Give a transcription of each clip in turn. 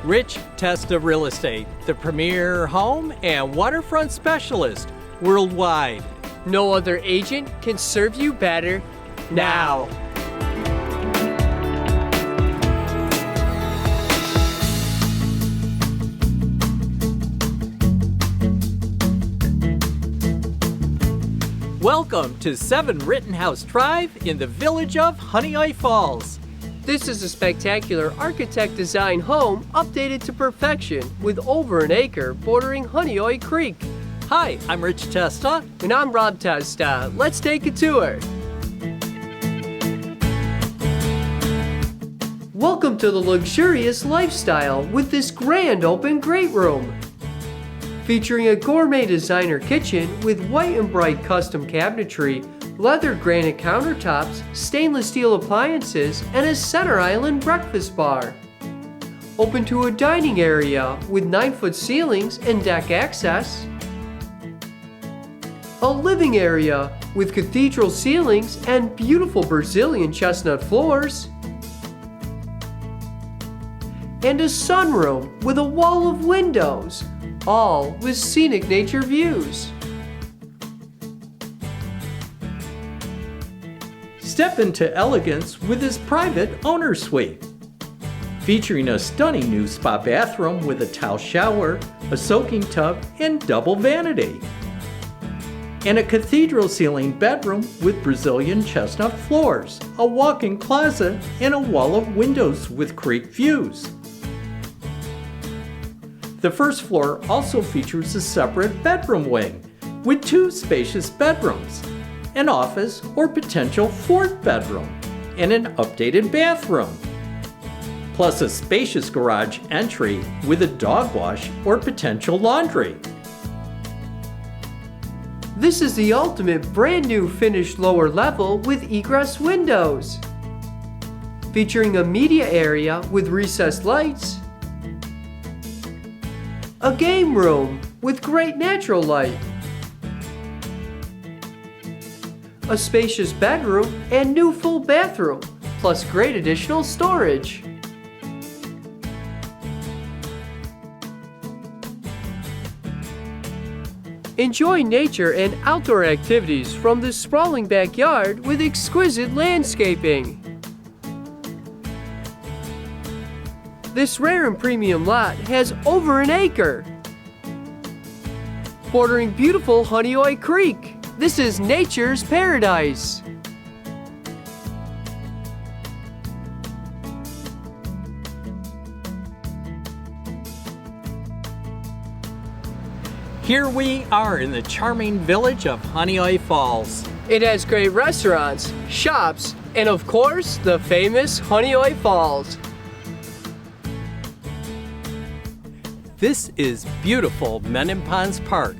Rich Testa Real Estate, the premier home and waterfront specialist worldwide. No other agent can serve you better now. Welcome to 7 Rittenhouse Drive in the village of Honeoye Falls. This is a spectacular architect-designed home updated to perfection with over an acre bordering Honeoye Creek. Hi, I'm Rich Testa. And I'm Rob Testa. Let's take a tour. Welcome to the luxurious lifestyle with this grand open great room. Featuring a gourmet designer kitchen with white and bright custom cabinetry, leather granite countertops, stainless steel appliances, and a center island breakfast bar. Open to a dining area with 9-foot ceilings and deck access. A living area with cathedral ceilings and beautiful Brazilian chestnut floors. And a sunroom with a wall of windows, all with scenic nature views. Step into elegance with this private owner suite. Featuring a stunning new spa bathroom with a towel shower, a soaking tub, and double vanity. And a cathedral ceiling bedroom with Brazilian chestnut floors, a walk-in closet, and a wall of windows with creek views. The first floor also features a separate bedroom wing with 2 spacious bedrooms, an office or potential 4th bedroom, and an updated bathroom. Plus a spacious garage entry with a dog wash or potential laundry. This is the ultimate brand new finished lower level with egress windows. Featuring a media area with recessed lights. A game room with great natural light. A spacious bedroom and new full bathroom, plus great additional storage. Enjoy nature and outdoor activities from this sprawling backyard with exquisite landscaping. This rare and premium lot has over an acre, bordering beautiful Honeoye Creek. This is nature's paradise. Here we are in the charming village of Honeoye Falls. It has great restaurants, shops, and of course, the famous Honeoye Falls. This is beautiful Men Ponds Park.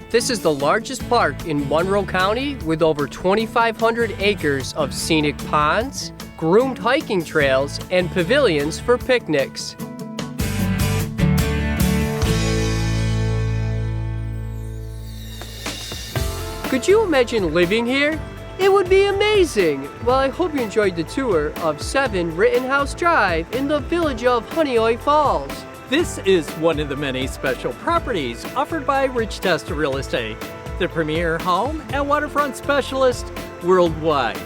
This is the largest park in Monroe County with over 2,500 acres of scenic ponds, groomed hiking trails, and pavilions for picnics. Could you imagine living here? It would be amazing! Well, I hope you enjoyed the tour of 7 Rittenhouse Drive in the village of Honeoye Falls. This is one of the many special properties offered by Rich Testa Real Estate, the premier home and waterfront specialist worldwide.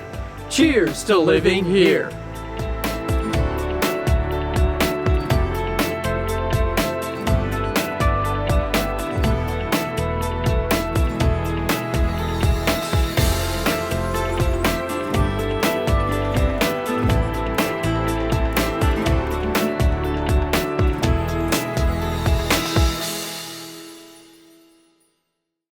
Cheers to living here!